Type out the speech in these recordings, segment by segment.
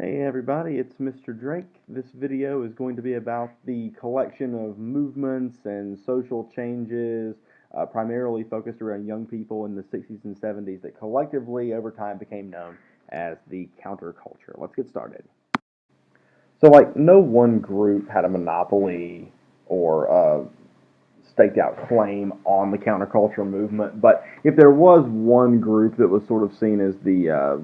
Hey everybody, it's Mr. Drake. This video is going to be about the collection of movements and social changes, primarily focused around young people in the 60s and 70s that collectively over time became known as the counterculture. Let's get started. So, no one group had a monopoly or staked out claim on the counterculture movement, but if there was one group that was sort of seen as the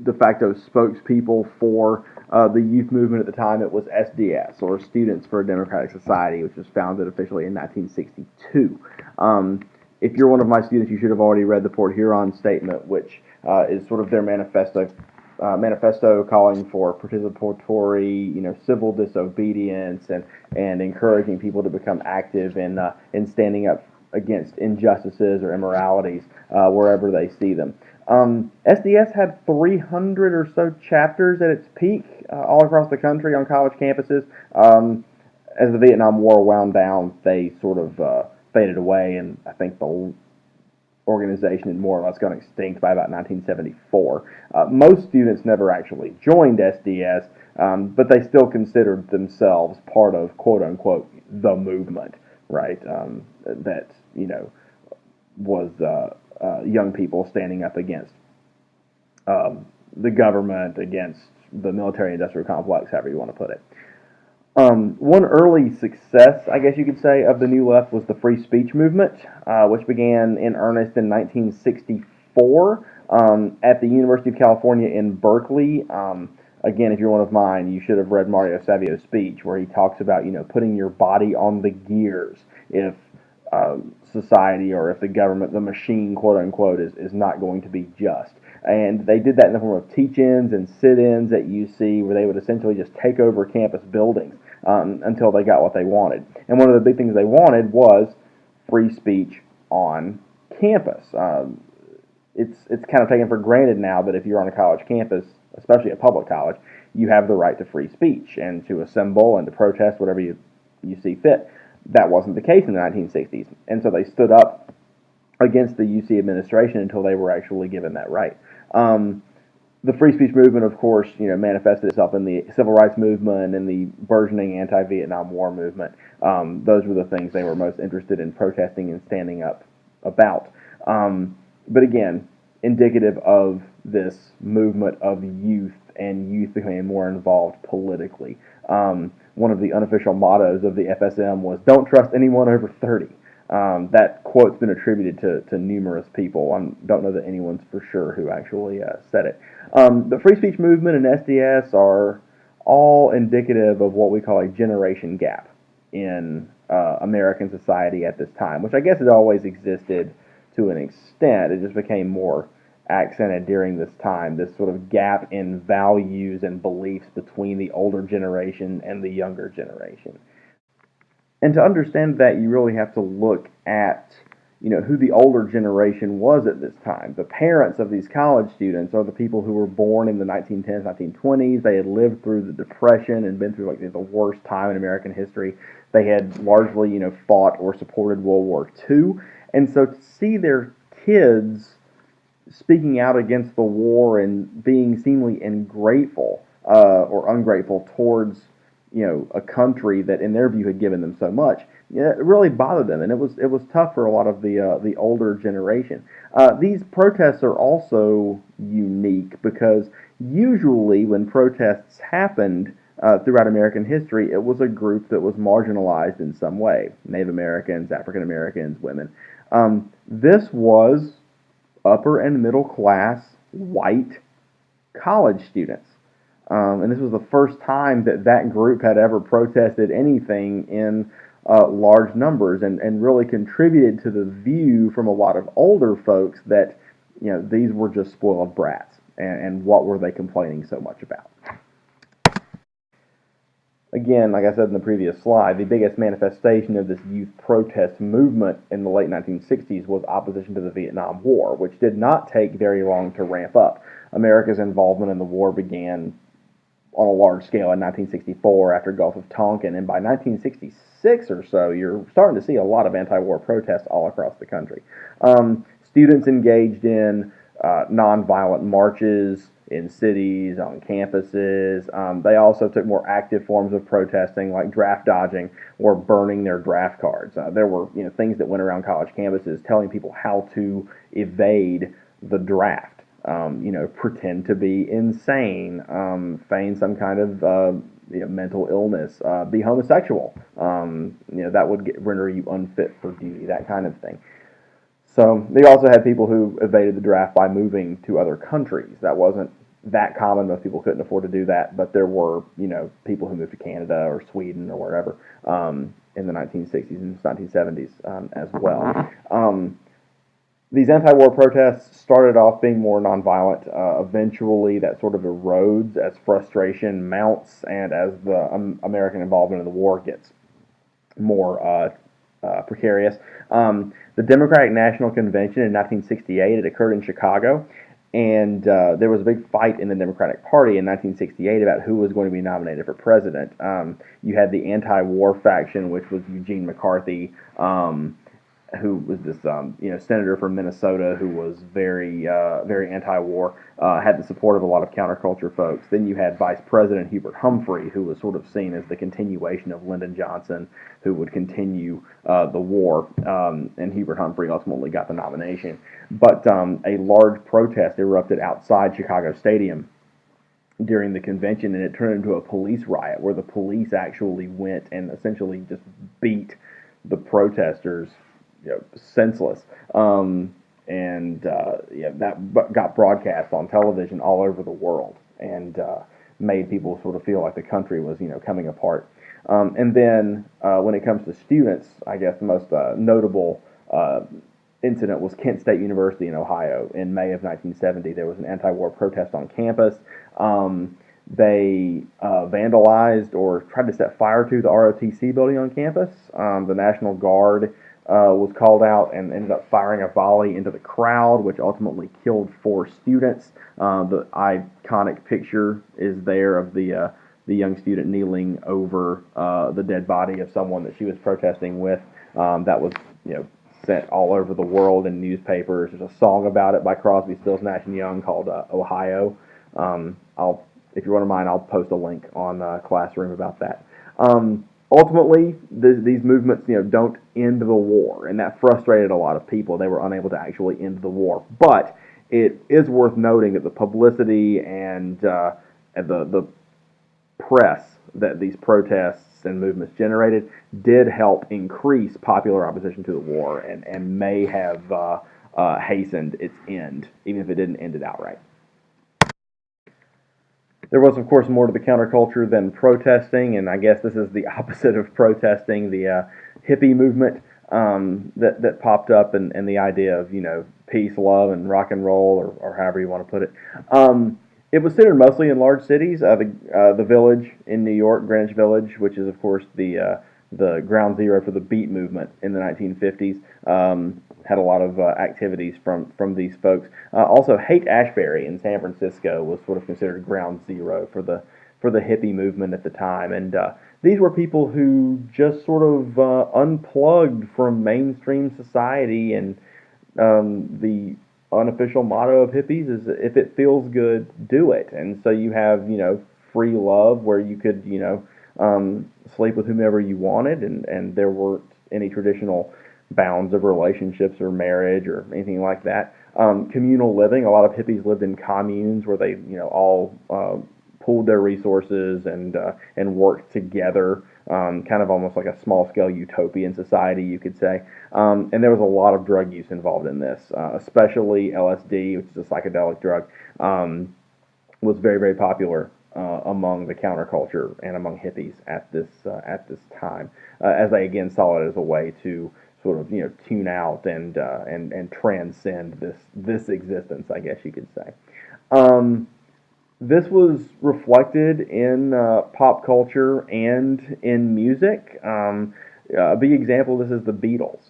de facto spokespeople for the youth movement at the time, it was SDS, or Students for a Democratic Society, which was founded officially in 1962. If you're one of my students, you should have already read the Port Huron Statement, which is sort of their manifesto calling for participatory, civil disobedience and encouraging people to become active in standing up against injustices or immoralities wherever they see them. SDS had 300 or so chapters at its peak all across the country on college campuses. As the Vietnam War wound down, they sort of faded away, and I think the organization had more or less gone extinct by about 1974. Most students never actually joined SDS, but they still considered themselves part of quote unquote the movement, right? That was young people standing up against the government, against the military-industrial complex, however you want to put it. One early success, I guess you could say, of the New Left was the free speech movement, which began in earnest in 1964 at the University of California in Berkeley. Again, if you're one of mine, you should have read Mario Savio's speech where he talks about, putting your body on the gears if society or if the government, the machine, quote unquote, is not going to be just. And they did that in the form of teach-ins and sit-ins at UC, where they would essentially just take over campus buildings until they got what they wanted. And one of the big things they wanted was free speech on campus. It's kind of taken for granted now that if you're on a college campus, especially a public college, you have the right to free speech and to assemble and to protest whatever you see fit. That wasn't the case in the 1960s, and so they stood up against the UC administration until they were actually given that right. The free speech movement, of course, manifested itself in the civil rights movement and the burgeoning anti-Vietnam War movement. Those were the things they were most interested in protesting and standing up about. But again, indicative of this movement of youth and youth becoming more involved politically. One of the unofficial mottos of the FSM was, "Don't trust anyone over 30." That quote's been attributed to numerous people. I don't know that anyone's for sure who actually said it. The free speech movement and SDS are all indicative of what we call a generation gap in American society at this time, which I guess has always existed to an extent. It just became more accented during this time, this sort of gap in values and beliefs between the older generation and the younger generation. And to understand that, you really have to look at, who the older generation was at this time. The parents of these college students are the people who were born in the 1910s, 1920s. They had lived through the Depression and been through the worst time in American history. They had largely, fought or supported World War II. And so to see their kids speaking out against the war and being seemingly ungrateful or ungrateful towards a country that in their view had given them so much, it really bothered them, and it was tough for a lot of the older generation. These protests are also unique because usually when protests happened throughout American history, it was a group that was marginalized in some way: Native Americans, African Americans, women. This was upper and middle class white college students. And this was the first time that group had ever protested anything in large numbers, and really contributed to the view from a lot of older folks that these were just spoiled brats, and what were they complaining so much about. Again, like I said in the previous slide, the biggest manifestation of this youth protest movement in the late 1960s was opposition to the Vietnam War, which did not take very long to ramp up. America's involvement in the war began on a large scale in 1964 after Gulf of Tonkin, and by 1966 or so, you're starting to see a lot of anti-war protests all across the country. Students engaged in nonviolent marches in cities, on campuses. They also took more active forms of protesting, like draft dodging or burning their draft cards. There were things that went around college campuses telling people how to evade the draft. Pretend to be insane, feign some kind of mental illness, be homosexual. That would render you unfit for duty, that kind of thing. So they also had people who evaded the draft by moving to other countries. That wasn't that common. Most people couldn't afford to do that, but there were, people who moved to Canada or Sweden or wherever in the 1960s and 1970s as well. These anti-war protests started off being more nonviolent. Eventually, that sort of erodes as frustration mounts and as the American involvement in the war gets more precarious. The Democratic National Convention in 1968, it occurred in Chicago, and there was a big fight in the Democratic Party in 1968 about who was going to be nominated for president. You had the anti-war faction, which was Eugene McCarthy, who was this senator from Minnesota who was very anti-war, had the support of a lot of counterculture folks. Then you had Vice President Hubert Humphrey, who was sort of seen as the continuation of Lyndon Johnson, who would continue the war, and Hubert Humphrey ultimately got the nomination. But a large protest erupted outside Chicago Stadium during the convention, and it turned into a police riot where the police actually went and essentially just beat the protesters senseless. That got broadcast on television all over the world and made people sort of feel like the country was, coming apart. And then when it comes to students, I guess the most notable incident was Kent State University in Ohio in May of 1970. There was an anti-war protest on campus. They vandalized or tried to set fire to the ROTC building on campus. The National Guard was called out and ended up firing a volley into the crowd, which ultimately killed 4 students. The iconic picture is there of the young student kneeling over the dead body of someone that she was protesting with. That was sent all over the world in newspapers. There's a song about it by Crosby, Stills, Nash and Young called "Ohio." If you wouldn't mind, I'll post a link on Classroom about that. Ultimately, these movements, don't end the war, and that frustrated a lot of people. They were unable to actually end the war. But it is worth noting that the publicity and the press that these protests and movements generated did help increase popular opposition to the war and may have hastened its end, even if it didn't end it outright. There was, of course, more to the counterculture than protesting, and I guess this is the opposite of protesting, the hippie movement that popped up, and the idea of, peace, love, and rock and roll, or however you want to put it. It was centered mostly in large cities. The Village in New York, Greenwich Village, which is, of course, the ground zero for the beat movement in the 1950s, had a lot of activities from these folks. Also, Haight-Ashbury in San Francisco was sort of considered ground zero for the hippie movement at the time, and these were people who just sort of unplugged from mainstream society, and the unofficial motto of hippies is, if it feels good, do it. And so you have free love, where you could sleep with whomever you wanted, and there weren't any traditional bounds of relationships or marriage or anything like that. Communal living. A lot of hippies lived in communes where they, all pooled their resources and worked together, kind of almost like a small-scale utopian society, you could say. And there was a lot of drug use involved in this, especially LSD, which is a psychedelic drug, was very, very popular among the counterculture and among hippies at this time, as they again saw it as a way to sort of tune out and transcend this existence, I guess you could say. This was reflected in pop culture and in music. A big example of this is the Beatles,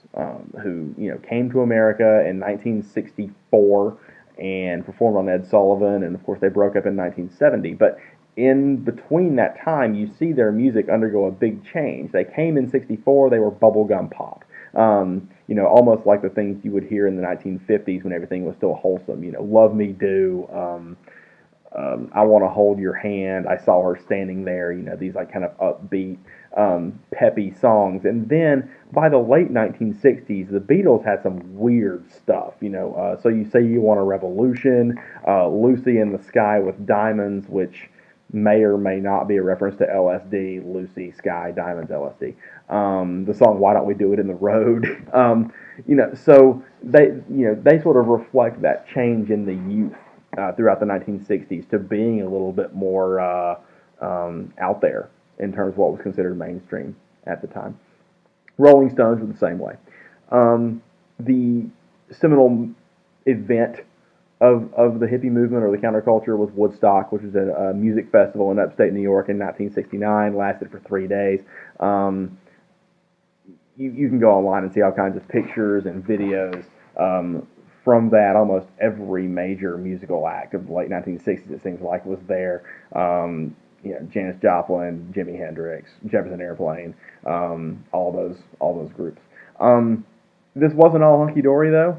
who came to America in 1964 and performed on Ed Sullivan, and of course they broke up in 1970. But in between that time, you see their music undergo a big change. They came in '64; they were bubblegum pop. Almost like the things you would hear in the 1950s when everything was still wholesome. Love Me Do, I Want to Hold Your Hand, I Saw Her Standing There, these like kind of upbeat, peppy songs. And then by the late 1960s, the Beatles had some weird stuff, So You Say You Want a Revolution, Lucy in the Sky with Diamonds, which may or may not be a reference to LSD, Lucy, Sky, Diamonds, LSD. The song Why Don't We Do It in the Road? So they sort of reflect that change in the youth throughout the 1960s to being a little bit more out there in terms of what was considered mainstream at the time. Rolling Stones were the same way. The seminal event of the hippie movement or the counterculture was Woodstock, which was a music festival in upstate New York in 1969, lasted for 3 days. You can go online and see all kinds of pictures and videos from that. Almost every major musical act of the late 1960s, it seems like, was there. Janis Joplin, Jimi Hendrix, Jefferson Airplane, all those groups. This wasn't all hunky dory though.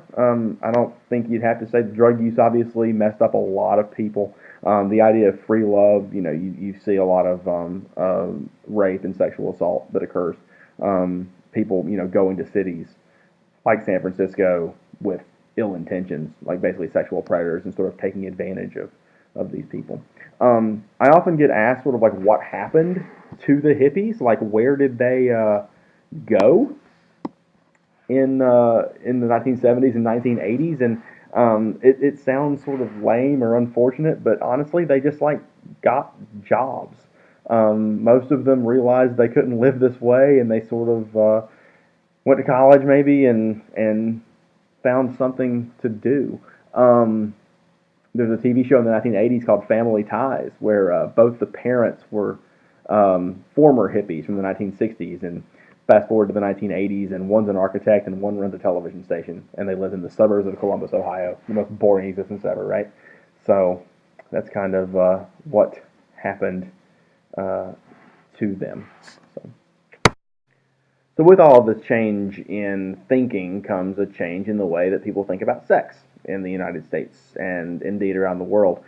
I don't think you'd have to say the drug use obviously messed up a lot of people. The idea of free love, you see a lot of rape and sexual assault that occurs. People, go into cities like San Francisco with ill intentions, like basically sexual predators, and sort of taking advantage of these people. I often get asked sort of like what happened to the hippies, like where did they go in the 1970s and 1980s, and it sounds sort of lame or unfortunate, but honestly, they just like got jobs. Most of them realized they couldn't live this way, and they sort of went to college maybe and found something to do. There's a TV show in the 1980s called Family Ties, where both the parents were former hippies from the 1960s, and fast forward to the 1980s, and one's an architect and one runs a television station, and they live in the suburbs of Columbus, Ohio. The most boring existence ever, right? So that's kind of what happened to them. So with all of this change in thinking comes a change in the way that people think about sex in the United States and indeed around the world.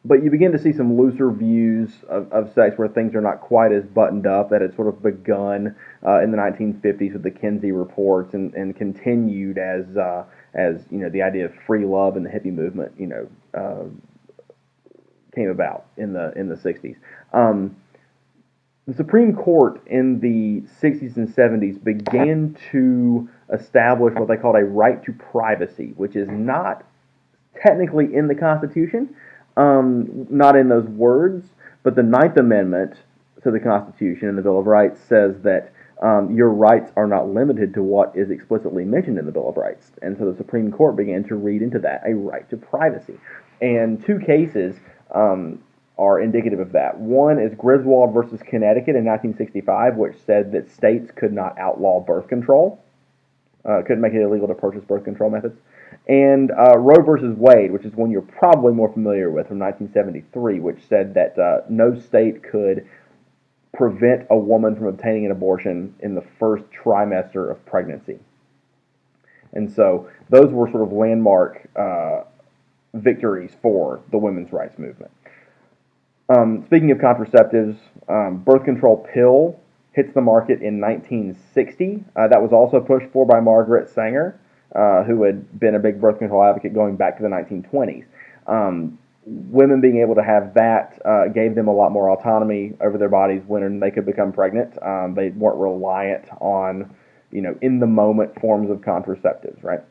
But you begin to see some looser views of sex where things are not quite as buttoned up, that had sort of begun in the 1950s with the Kinsey reports and continued as the idea of free love and the hippie movement came about in the 60s. The Supreme Court in the 60s and 70s began to establish what they called a right to privacy, which is not technically in the Constitution, not in those words, but the Ninth Amendment to the Constitution and the Bill of Rights says that your rights are not limited to what is explicitly mentioned in the Bill of Rights. And so the Supreme Court began to read into that a right to privacy. And two cases are indicative of that. One is Griswold versus Connecticut in 1965, which said that states could not outlaw birth control, couldn't make it illegal to purchase birth control methods. And Roe versus Wade, which is one you're probably more familiar with, from 1973, which said that no state could prevent a woman from obtaining an abortion in the first trimester of pregnancy. And so those were sort of landmark victories for the women's rights movement. Speaking of contraceptives, birth control pill hits the market in 1960. That was also pushed for by Margaret Sanger, who had been a big birth control advocate going back to the 1920s. Women being able to have that gave them a lot more autonomy over their bodies when they could become pregnant. They weren't reliant on, in-the-moment forms of contraceptives, right?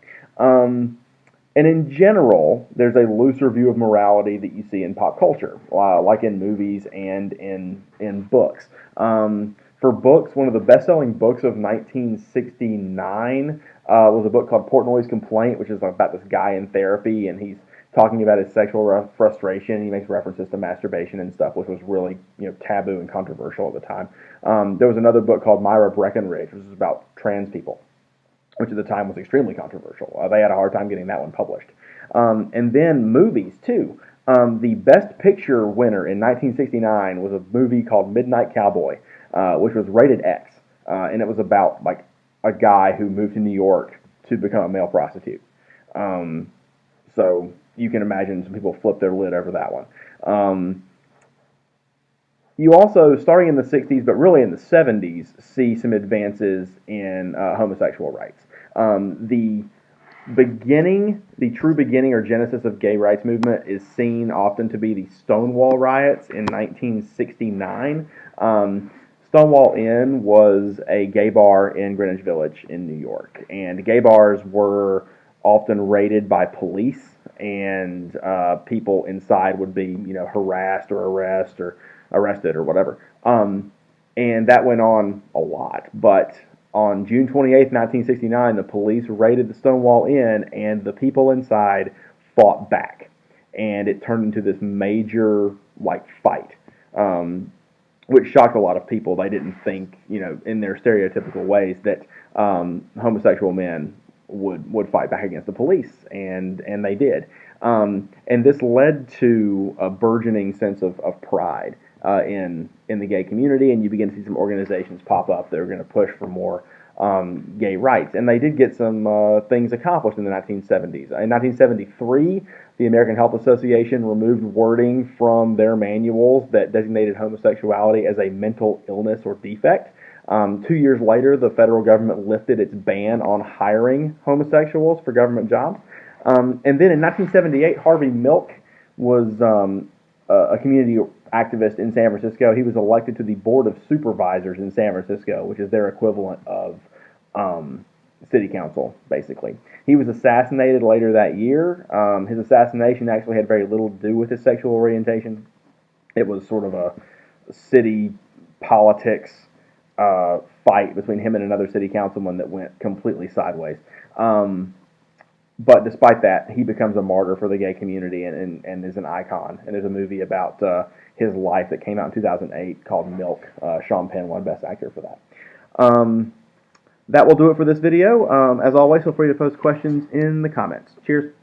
And in general, there's a looser view of morality that you see in pop culture, like in movies and in books. For books, one of the best-selling books of 1969 was a book called Portnoy's Complaint, which is about this guy in therapy, and he's talking about his sexual frustration. He makes references to masturbation and stuff, which was really taboo and controversial at the time. There was another book called Myra Breckenridge, which was about trans people, which at the time was extremely controversial. They had a hard time getting that one published. And then movies, too. The Best Picture winner in 1969 was a movie called Midnight Cowboy, which was rated X. And it was about, a guy who moved to New York to become a male prostitute. So you can imagine some people flip their lid over that one. You also, starting in the 60s, but really in the 70s, see some advances in homosexual rights. The true beginning or genesis of gay rights movement is seen often to be the Stonewall riots in 1969. Stonewall Inn was a gay bar in Greenwich Village in New York, and gay bars were often raided by police, and people inside would be, harassed or arrested or whatever. And that went on a lot, but on June 28th, 1969, the police raided the Stonewall Inn, and the people inside fought back, and it turned into this major fight, which shocked a lot of people. They didn't think, in their stereotypical ways, that homosexual men would fight back against the police, and they did. And this led to a burgeoning sense of pride in the gay community, and you begin to see some organizations pop up that are going to push for more gay rights. And they did get some things accomplished in the 1970s. In 1973, the American Health Association removed wording from their manuals that designated homosexuality as a mental illness or defect. 2 years later, the federal government lifted its ban on hiring homosexuals for government jobs. And then in 1978, Harvey Milk was a community activist in San Francisco. He was elected to the Board of Supervisors in San Francisco, which is their equivalent of city council, basically. He was assassinated later that year. His assassination actually had very little to do with his sexual orientation. It was sort of a city politics fight between him and another city councilman that went completely sideways. But despite that, he becomes a martyr for the gay community and is an icon. And there's a movie about his life that came out in 2008 called Milk. Sean Penn won Best Actor for that. That will do it for this video. As always, feel free to post questions in the comments. Cheers.